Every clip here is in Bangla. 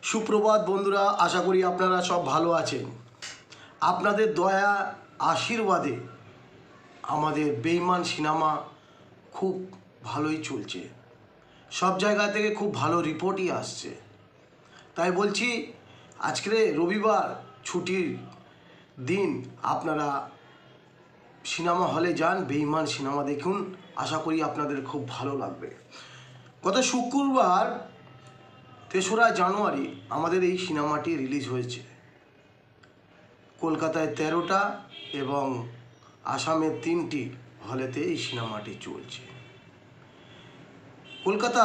সুপ্রভাত বন্ধুরা, আশা করি আপনারা সব ভালো আছেন। আপনাদের দয়া আশীর্বাদে আমাদের বেঈমান সিনেমা খুব ভালোই চলছে। সব জায়গা থেকে খুব ভালো রিপোর্টই আসছে। তাই বলছি, আজকে রবিবার ছুটির দিন, আপনারা সিনেমা হলে যান, বেঈমান সিনেমা দেখুন। আশা করি আপনাদের খুব ভালো লাগবে। গত শুক্রবার ৩রা জানুয়ারি আমাদের এই সিনেমাটি রিলিজ হয়েছে। কলকাতায় 13টা এবং আসামের 3টি হলেতে এই সিনেমাটি চলছে। কলকাতা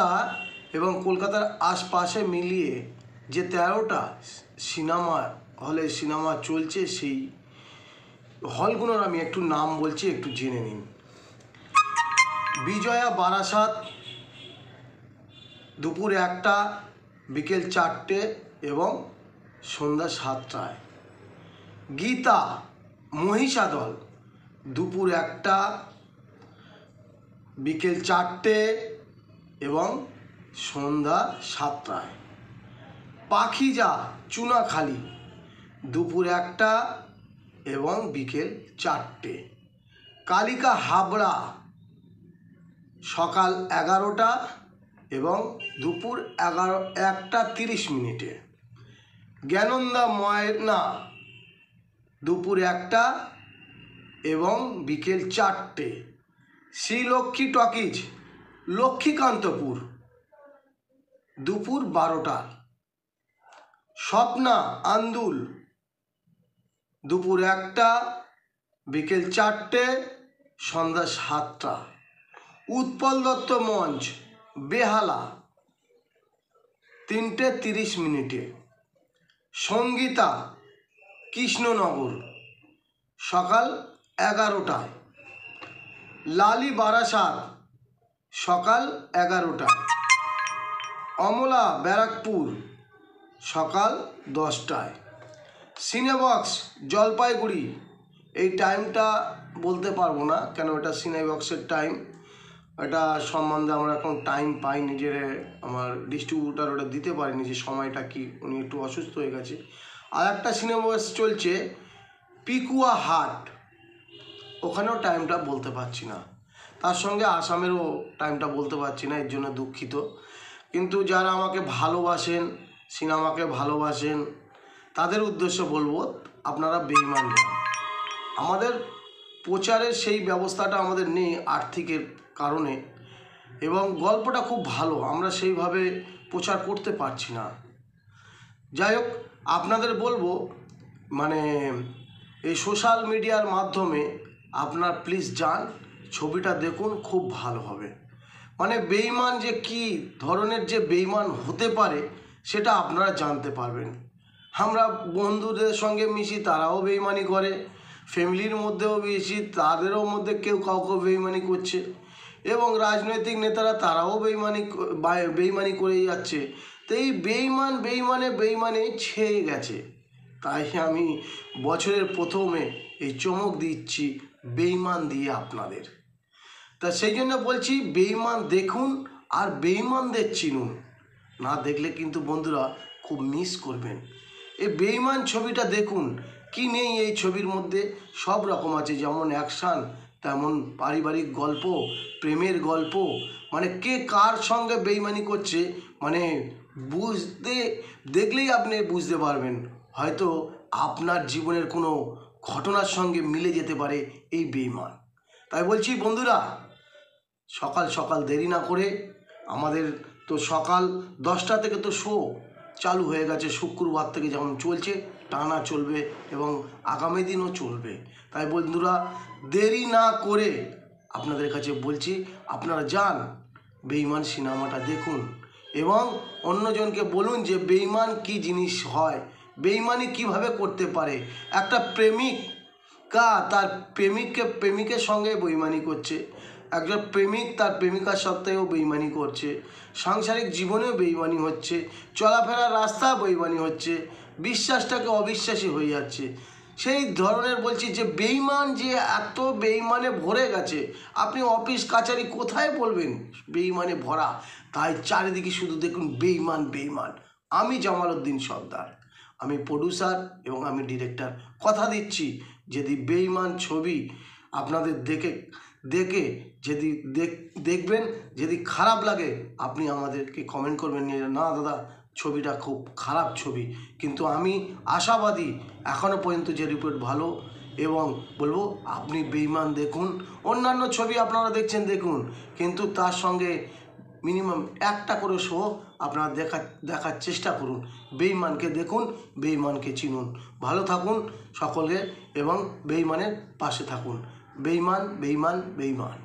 এবং কলকাতার আশপাশে মিলিয়ে যে 13টা সিনেমা হলে সিনেমা চলছে, সেই হলগুলোর আমি একটু নাম বলছি, একটু জেনে নিন। বিজয়া বারাসাত দুপুর 1টা, বিকেল 4টে এবং সন্ধ্যা 7টায়। গীতা মহিষাদল দুপুর 1টা, বিকেল 4টে এবং সন্ধ্যা 7টায়। পাখিজা চুনাখালি দুপুর 1টা এবং বিকেল 4টে। কালিকা হাবড়া সকাল 11টা এবং দুপুর 1টা 30 মিনিটে। জ্ঞানন্দা ময়না দুপুর 1টা এবং বিকেল 4টে। শ্রীলক্ষ্মী টকিজ লক্ষ্মীকান্তপুর দুপুর 12টা। স্বপ্না আন্দুল দুপুর 1টা, বিকেল 4টে, সন্ধ্যা 7টা। উৎপল দত্ত মঞ্চ বেহালা 3টে 30 মিনিটে। সঙ্গীতা কৃষ্ণনগর সকাল 11টায়। লালি বারাসাত সকাল 11টায়। অমলা ব্যারাকপুর সকাল 10টায়। সিনেবক্স জলপাইগুড়ি, এই টাইমটা বলতে পারবো না, কেন এটা সিনেবক্সের টাইম, এটা সম্বন্ধে আমরা এখন টাইম পাইনি, যে আমার ডিস্ট্রিবিউটার ওটা দিতে পারেনি যে সময়টা কি, উনি একটু অসুস্থ হয়ে গেছে। আর একটা সিনেবক্স চলছে পিকুয়া হাট, ওখানেও টাইমটা বলতে পারছি না। তার সঙ্গে আসামেরও টাইমটা বলতে পারছি না, এর জন্য দুঃখিত। কিন্তু যারা আমাকে ভালোবাসেন, সিনেমাকে ভালোবাসেন, তাদের উদ্দেশ্যে বলবো, আপনারা বেঈমান যান। আমাদের প্রচারের সেই ব্যবস্থাটা আমাদের নেই আর্থিকের কারণে, এবং গল্পটা খুব ভালো, আমরা সেইভাবে প্রচার করতে পারছি না। যাই হোক, আপনাদের বলবো, মানে এই সোশ্যাল মিডিয়ার মাধ্যমে আপনারা প্লিজ যান, ছবিটা দেখুন, খুব ভালো হবে। মানে বেঈমান যে কী ধরনের যে বেঈমান হতে পারে সেটা আপনারা জানতে পারবেন। আমরা বন্ধুদের সঙ্গে মিশি, তারাও বেঈমানি করে, ফ্যামিলির মধ্যেও মিশি, তাদেরও মধ্যে কেউ কাউকে বেঈমানি করছে, এবং রাজনৈতিক নেতারা তারাও বেঈমানি করেই যাচ্ছে। তো এই বেঈমানে ছেয়ে গেছে। তাই আমি বছরের প্রথমে এই চমক দিচ্ছি বেঈমান দিয়ে আপনাদের। তা সেই জন্য বলছি, বেঈমান দেখুন আর বেঈমানদের চিনুন। না দেখলে কিন্তু বন্ধুরা খুব মিস করবেন। এই বেঈমান ছবিটা দেখুন, কি নেই এই ছবির মধ্যে, সব রকম আছে, যেমন অ্যাকশান, তেমন পারিবারিক গল্প, প্রেমের গল্প, মানে কে কার সঙ্গে বেঈমানি করছে, মানে দেখলেই আপনি বুঝতে পারবেন, হয়তো আপনার জীবনের কোনো ঘটনার সঙ্গে মিলে যেতে পারে এই বেঈমান। তাই বলছি বন্ধুরা, সকাল সকাল দেরি না করে, আমাদের তো সকাল 10টা থেকে তো শো চালু হয়ে গেছে, শুক্রবার থেকে যেমন চলছে টানা চলবে এবং আগামী দিনও চলবে। তাই বন্ধুরা, দেরি না করে আপনাদের কাছে বলছি, আপনারা যান, বেঈমান সিনেমাটা দেখুন এবং অন্যজনকে বলুন যে বেঈমান কী জিনিস হয়, বেঈমানি কিভাবে করতে পারে। একটা প্রেমিকা তার প্রেমিকের সঙ্গে বেঈমানি করছে, একজন প্রেমিক তার প্রেমিকার সত্ত্বেও বেঈমানি করছে, সাংসারিক জীবনেও বেঈমানি হচ্ছে, চলাফেরার রাস্তা বেঈমানি হচ্ছে, বিশ্বাসটাকে অবিশ্বাসী হয়ে যাচ্ছে। সেই ধরনের বলছি যে বেঈমান যে এত বেঈমানে ভরে গেছে, আপনি অফিস কাচারি কোথায় বলবেন, বেঈমানে ভরা। তাই চারিদিকে শুধু দেখুন বেঈমান বেঈমান। আমি জামাল উদ্দিন সর্দার, আমি প্রডিউসার এবং আমি ডিরেক্টর। কথা দিচ্ছি যদি বেঈমান ছবি আপনাদের দেখে যদি দেখবেন, যদি খারাপ লাগে আপনি আমাদেরকে কমেন্ট করবেন, না দাদা ছবিটা খুব খারাপ ছবি, কিন্তু আমি আশাবাদী এখনও পর্যন্ত যে রিপোর্ট ভালো, এবং বলবো আপনি বেঈমান দেখুন। অন্যান্য ছবি আপনারা দেখছেন দেখুন, কিন্তু তার সঙ্গে মিনিমাম একটা করে শো আপনারা দেখার চেষ্টা করুন। বেঈমানকে দেখুন, বেঈমানকে চিনুন। ভালো থাকুন সকলে এবং বেঈমানের পাশে থাকুন। বেঈমান বেঈমান বেঈমান।